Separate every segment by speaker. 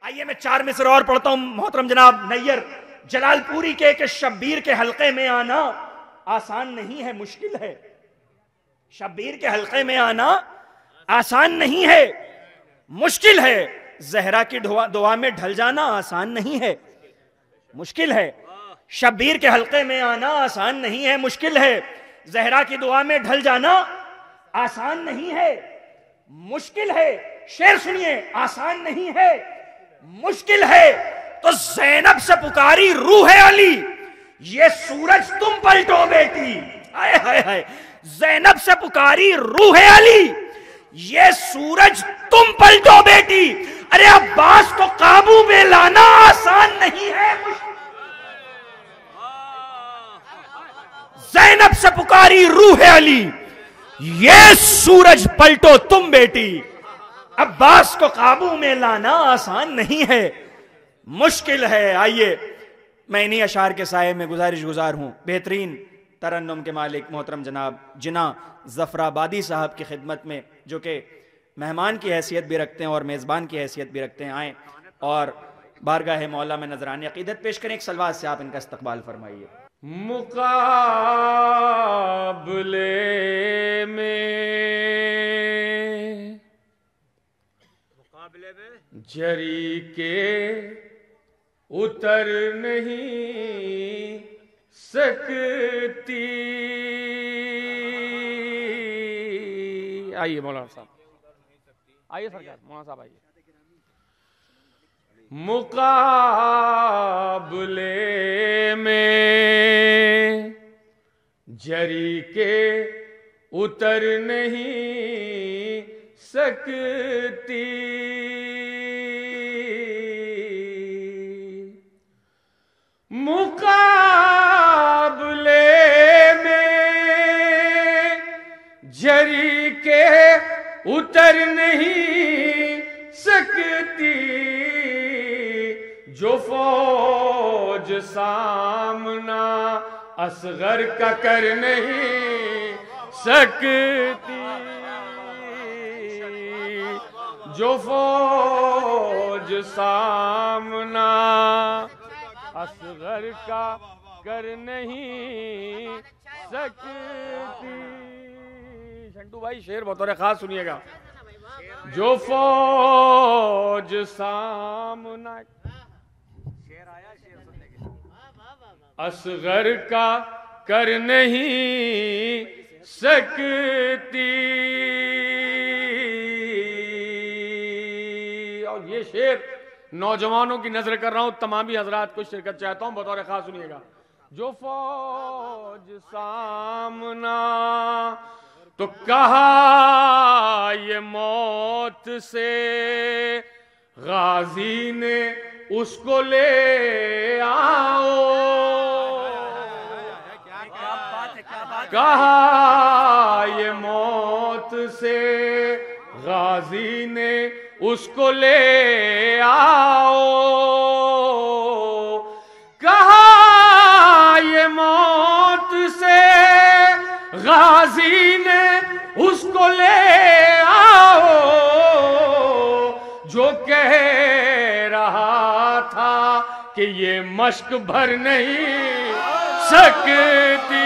Speaker 1: آئیے میں 4 مصر اور پڑھتا ہوں محترم جناب نیر جلال پوری کے کہ شبیر کے حلقے میں آنا آسان نہیں ہے، مشکل ہے. شبیر کے حلقے میں آنا آسان نہیں ہے، مشکل ہے. زہرا کی دعا میں ڈھل جانا آسان نہیں ہے، مشکل ہے. شبیر کے حلقے میں آنا آسان نہیں ہے، مشکل ہے. زہرا کی دعا میں ڈھل جانا آسان نہیں ہے، مشکل ہے. شعر سنیے، آسان نہیں ہے، مشکل ہے. تو زینب سے پکاری روح علی، یہ سورج تم پلٹو بیٹی. ہائے ہائے ہائے. زینب سے پکاری روح علی، یہ سورج تم پلٹو بیٹی. ارے عباس کو قابو میں لانا آسان نہیں ہے، زینب سے پکاری روح علی، یہ سورج پلٹو تم بیٹی. عباس کو قابو میں لانا آسان نہیں ہے، مشکل ہے. آئیے میں انہی اشعار کے سائے میں گزارش گزار ہوں بہترین ترنم کے مالک محترم جناب جناح ظفر آبادی صاحب کی خدمت میں، جو کہ مہمان کی حیثیت بھی رکھتے ہیں اور میزبان کی حیثیت بھی رکھتے ہیں. آئیں اور بارگاہ مولا میں نذرانِ عقیدت پیش کریں. ایک سلوات سے آپ ان کا استقبال فرمائیے.
Speaker 2: مقابلے میں جری کے اتر نہیں سکتی. آئیے مولانا صاحب، آئیے سرکار، مولانا صاحب آئیے. مقابلے میں جری کے اتر نہیں سکتی. مقابلے میں جری کے اتر نہیں سکتی. جو فوج سامنا اصغر کا کر نہیں سکتی. جو فوج سامنا اصغر کا کر نہیں سکتی. شنٹو بھائی شعر بطور خاص سنیے گا. جو فوج سامنا اصغر کا کر نہیں سکتی. اور یہ شعر نوجوانوں کی نظر کر رہا ہوں، تمامی حضرات کو شرکت چاہتا ہوں، بطور خاص سنیے گا. جو فوج سامنا تو کہا یہ موت سے غازی نے اس کو لے آؤ. کہا یہ موت سے غازی نے اس کو لے آؤ. کہا یہ موت سے غازی نے اس کو لے آؤ. جو کہہ رہا تھا کہ یہ مشق بھر نہیں سکتی.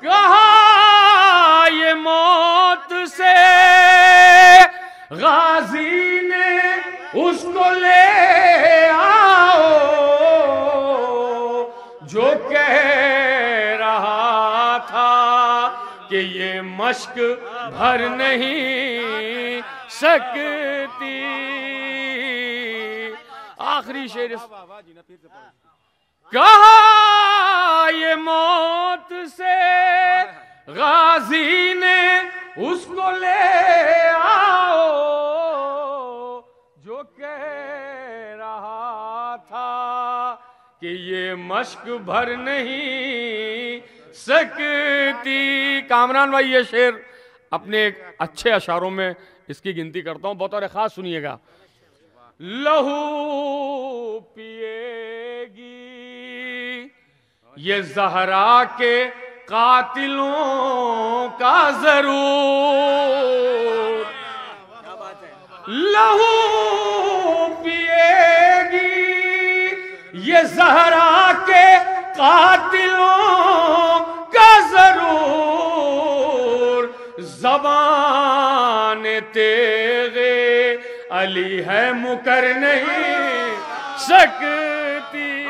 Speaker 2: کہا یہ موت سے غازی نے اس کو لے آؤ. جو کہہ رہا تھا کہ یہ مشق بھر نہیں سکتی. آخری شعر کہا یہ موت سے غازی نے اس کو لے آؤ. جو کہہ رہا تھا کہ یہ مشق بھر نہیں سکتی. کامران بھائی یہ شعر اپنے ایک اچھے اشعاروں میں اس کی گنتی کرتا ہوں، بطور خاص سنیے گا. لہو پیے گی یہ زہرا کے قاتلوں کا ضرور لہو پیے گی یہ زہرا کے قاتلوں کا ضرور زبان تیغے علی ہے مکر نہیں سکتی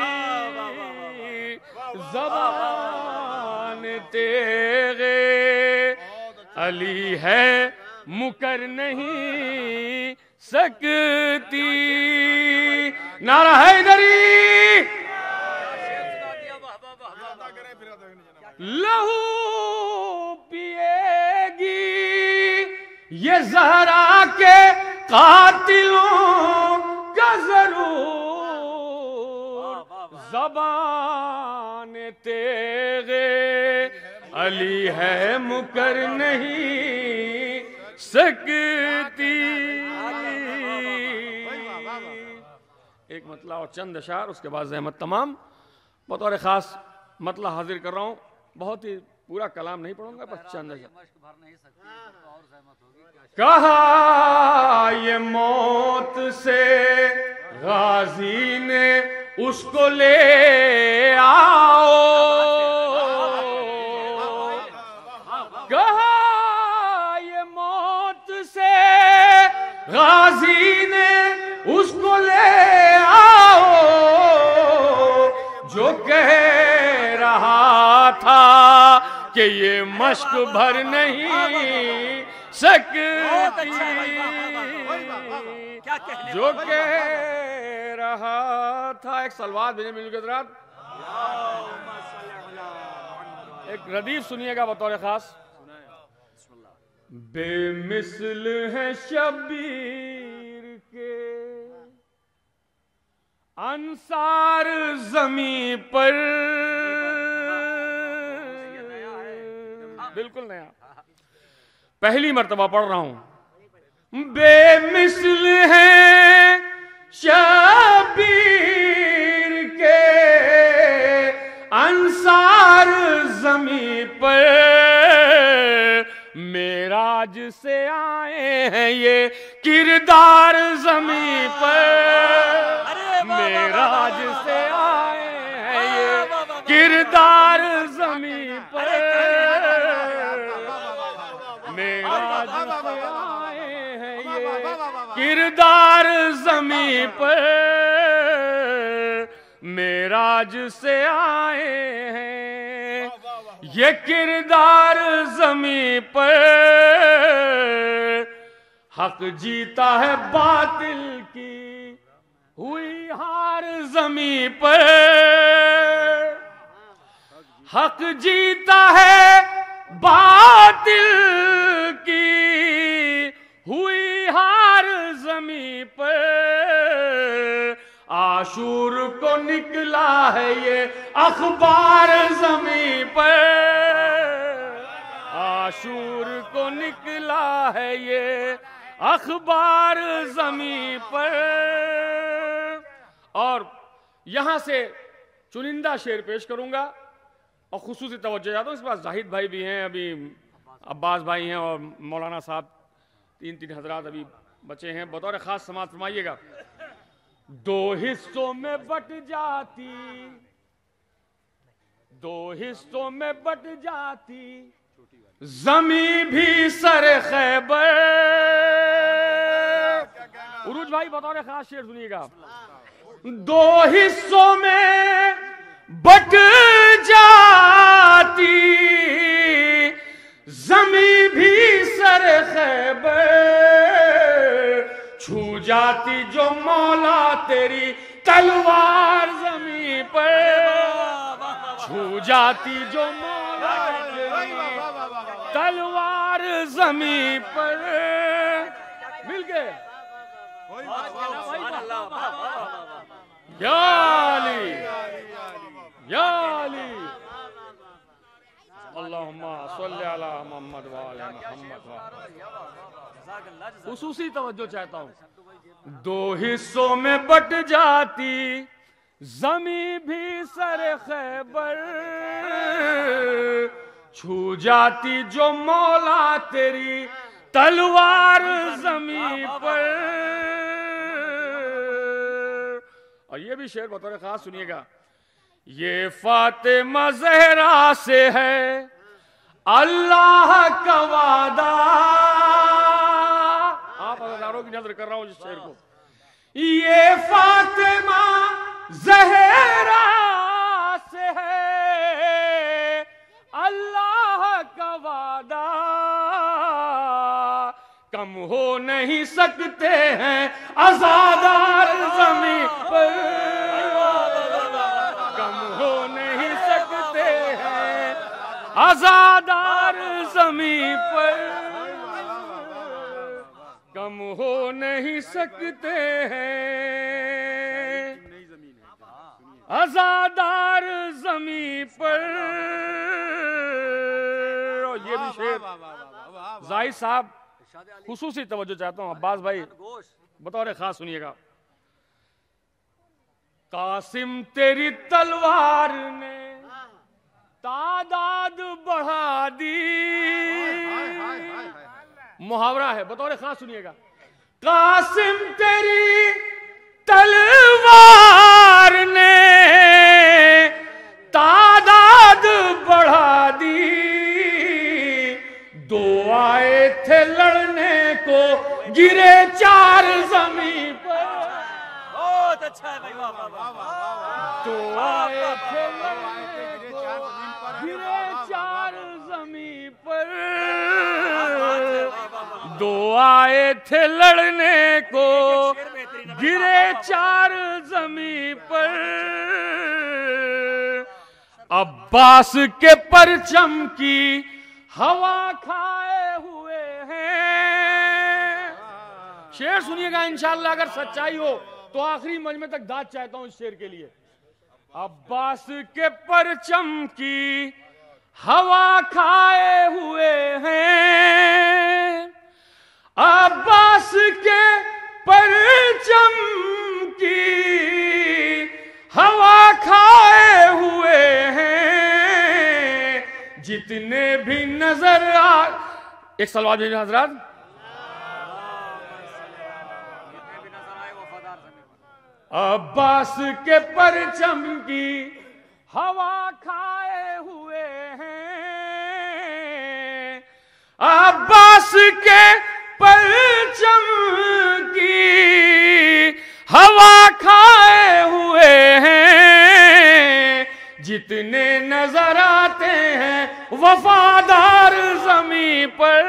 Speaker 2: زبان تیغے علی ہے مکر نہیں سکتی نعرہ حیدری لہو پیے گی یہ زہرا کے قاتلوں کا ضرور زبان تیغے علی ہے مکر نہیں سکتی ایک مطلع اور چند اشعار اس کے بعد زحمت تمام بطور خاص مطلع حاضر کر رہا ہوں بہت ہی پورا کلام نہیں پڑھوں گا بس چند اشعار کہا یہ موت سے غازی نے اس کو لے آؤ کہا یہ موت سے غازی نے اس کو لے آؤ جو کہہ رہا تھا کہ یہ مشق بھر نہیں سکتی جو کہہ رہا تھا ایک سلوات بھیجیں مل کے حضرات ایک ردیف سنیے گا بطور خاص بے مثل ہے شبیر کے انصار زمین پر بالکل نیا پہلی مرتبہ پڑھ رہا ہوں بے مثل ہے شبیر کے انصار زمین پر معراج سے آئے ہیں یہ کردار زمین پر معراج سے آئے ہیں یہ کردار زمین پر معراج سے آئے ہیں یہ کردار زمین پر معراج سے آئے ہیں یہ کردار زمین پر حق جیتا ہے باطل کی ہوئی ہار زمین پر حق جیتا ہے باطل کی ہوئی ہار زمین پر عاشور کو نکلا ہے یہ اخبار زمین پر عاشور کو نکلا ہے یہ اخبار زمین پر اور یہاں سے چنندہ شعر پیش کروں گا اور خصوصی توجہ جاتا ہوں اس پاس زاہد بھائی بھی ہیں ابھی عباس بھائی ہیں اور مولانا صاحب تین حضرات ابھی بچے ہیں بطور خاص سماعت فرمائیے گا دو حصوں میں بٹ جاتی زمین بھی سر خیبر عروج بھائی بطور خاص شعر سنیے گا دو حصوں میں بٹ جاتی زمین بھی سر خیبر چھو جاتی جو مولا تیری تلوار زمین پر چھو جاتی جو مولا تیری تلوار زمین پر مل گئے یا علی یا علی اللہم صلی علی محمد وآل محمد خصوصی توجہ چاہتا ہوں دو حصوں میں بٹ جاتی زمین بھی سر خیبر چھو جاتی جو مولا تیری تلوار زمین پر. اور یہ بھی شعر بطور خاص سنیے گا. یہ فاطمہ زہرا سے ہے اللہ کا وعدہ. آپ ہزاروں کی نظر کر رہا ہوں اس شعر کو. یہ فاطمہ زہرا سے ہے اللہ کا وعدہ. کم ہو نہیں سکتے ہیں عزادار زمین پر. کم ہو نہیں سکتے ہیں عزادار زمین پر. کم ہو نہیں سکتے ہیں عزادار زمین پر. اور یہ بھی شعر زاہد صاحب خصوصی توجہ چاہتا ہوں. عباس بھائی بطور خاص سنیے گا. قاسم تیری تلوار نے تعداد بڑھا دی. محاورہ ہے بطور خاص سنیے گا. قاسم تیری تلوار نے تعداد بڑھا دی. دو آئے تھے لڑنے کو گرے چار زمین پر.
Speaker 1: بہت اچھا ہے بھائی.
Speaker 2: دو آئے تھے لڑنے کو گرے چار زمین پر. دو آئے تھے لڑنے کو گرے چار زمین پر. عباس کے پرچم کی ہوا کھائے ہوئے ہیں. شعر سنیے گا انشاءاللہ اگر سچائی ہو تو آخری مجمع تک داد چاہتا ہوں اس شعر کے لیے. عباس کے پرچم کی ہوا کھائے ہوئے ہیں. عباس کے پرچم کی ہوا کھائے ہوئے ہیں. جتنے بھی نظر ایک سلوات بھیجیں حضرات. عباس کے پرچم کی ہوا کھائے ہوئے ہیں. عباس کے پرچم کی ہوا کھائے ہوئے ہیں. جتنے نظر آتے ہیں وفادار زمین پر.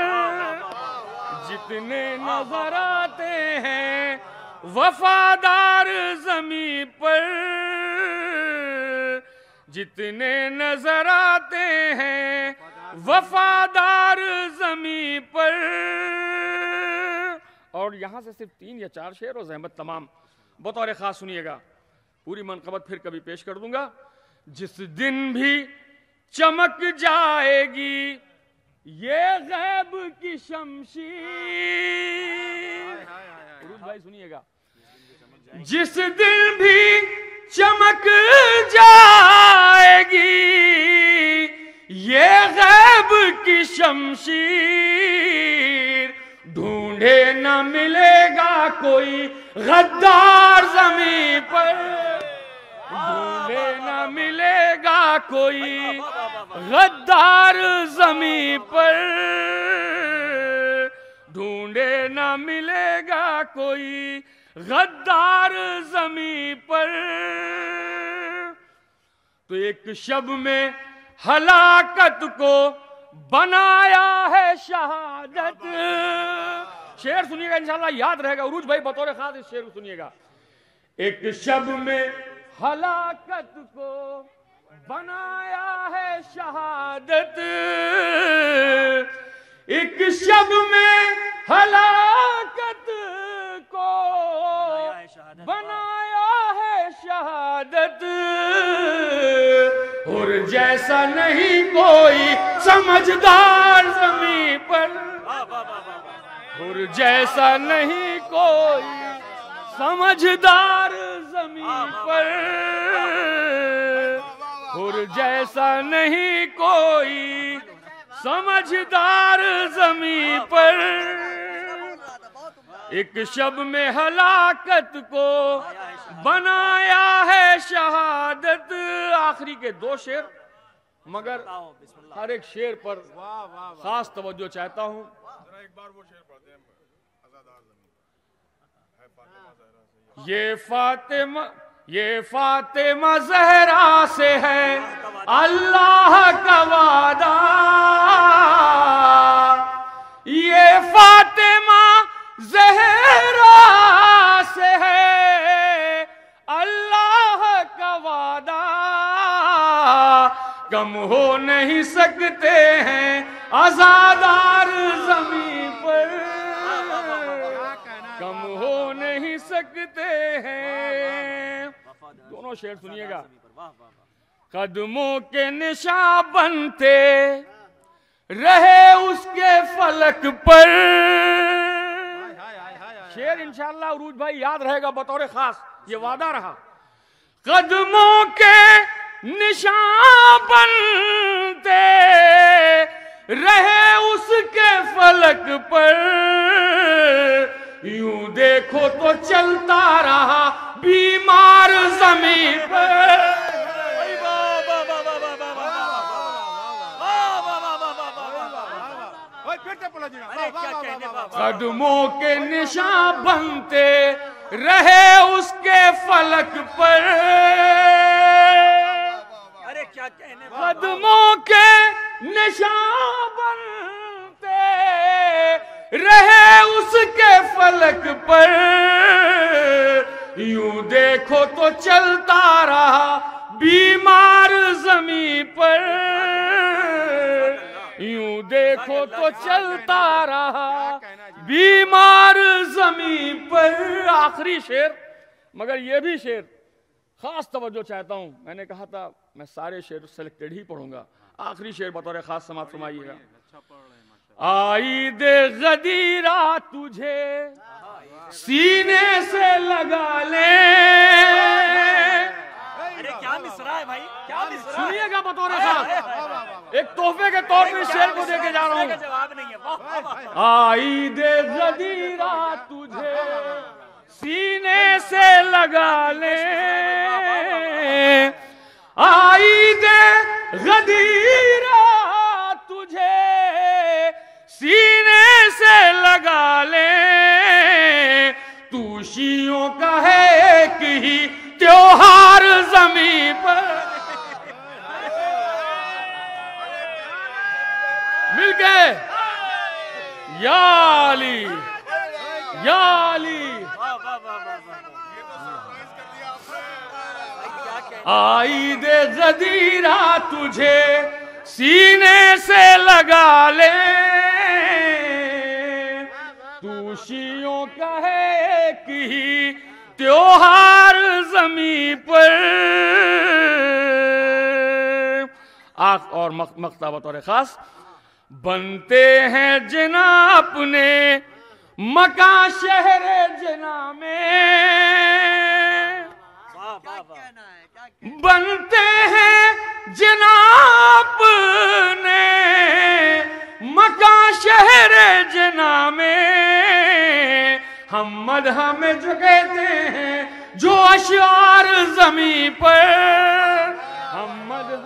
Speaker 2: جتنے نظر آتے ہیں وفادار زمین پر. جتنے نظر آتے ہیں وفادار زمین پر. اور یہاں سے صرف 3 یا 4 شعر اور زحمت تمام بطور خاص سنیے گا. پوری منقبت پھر کبھی پیش کر دوں گا. جس دن بھی چمک جائے گی یہ غیب کی شمشیر. بھائی سنیے گا. جس دن بھی چمک جائے گی یہ غیب کی شمشیر. ڈھونڈے نہ ملے گا کوئی غدار زمین پر. ڈھونڈے نہ ملے گا کوئی غدار زمین پر. ڈھونڈے نہ ملے گا کوئی غدار زمین پر. تو ایک شب میں ہلاکت کو بنایا ہے شہادت. شعر سنیے گا انشاءاللہ یاد رہے گا. عروج بھائی بطور خاص اس شعر کو سنیے گا. ایک شب میں ہلاکت کو بنایا ہے شہادت. ایک شب میں ہلاکت کو بنایا ہے شہادت. اور جیسا نہیں کوئی سمجھدار زمین پر. اور جیسا نہیں کوئی سمجھدار زمین پر. اور جیسا نہیں کوئی سمجھدار زمین پر، ایک شب میں ہلاکت کو بنایا ہے شہادت. آخری کے 2 شعر، مگر ہر ایک شعر پر خاص توجہ چاہتا ہوں. یہ فاطمہ زہرا سے ہے اللہ کا وعدہ، یہ فاطمہ زہرا سے ہے اللہ کا وعدہ، کم ہو نہیں سکتے ہیں عزادار زمین پر، کم ہو نہیں سکتے ہیں. دونوں شعر سنیے گا. قدموں کے نشان بنتے رہے اس کے فلک پر. شعر انشاءاللہ عروج بھائی یاد رہے گا بطور خاص، یہ وعدہ رہا. قدموں کے نشان بنتے رہے اس کے فلک پر، یوں دیکھو تو چلتا رہا بیمار زمین پر. قدموں کے نشان بنتے رہے اس کے فلک پر، قدموں کے نشان بنتے رہے اس کے فلک پر، یوں دیکھو تو چلتا رہا بیمار زمین پر، یوں دیکھو تو چلتا رہا بیمار زمین پر. آخری شعر، مگر یہ بھی شعر خاص توجہ چاہتا ہوں. میں نے کہا تھا میں سارے شعر سلیکٹڈ ہی پڑھوں گا. آخری شعر بطور خاص سماعت فرمائیے گا. عید غدیرہ تجھے سینے سے لگا لے.
Speaker 1: کیا مصرع ہے بھائی، کیا مصرع ہے.
Speaker 2: سنیے گا بطور خاص، ایک تحفے کے طور پر شعر کو دے کے جا رہا ہوں.
Speaker 1: جواب نہیں ہے.
Speaker 2: عید غدیرہ تجھے سینے سے لگا لے، عید غدیرہ تجھے سینے سے لگا لے، تو شیعوں کا ہے ایک ہی تیوہار زمین پر. مل گئے. یا علی یا علی. عید غدیرہ تجھے سینے سے لگا لے، تو شیعوں کا ہے ایک ہی تیوہار زمین پر. اور مقطع بطور خاص. بنتے ہیں جنا اپنے مکان شہر جنا میں، بنتے ہیں جنا اپنے مکان شہر جنا میں، ہم مدح میں جو کہتے ہیں جو اشعار زمین پر، ہم مدح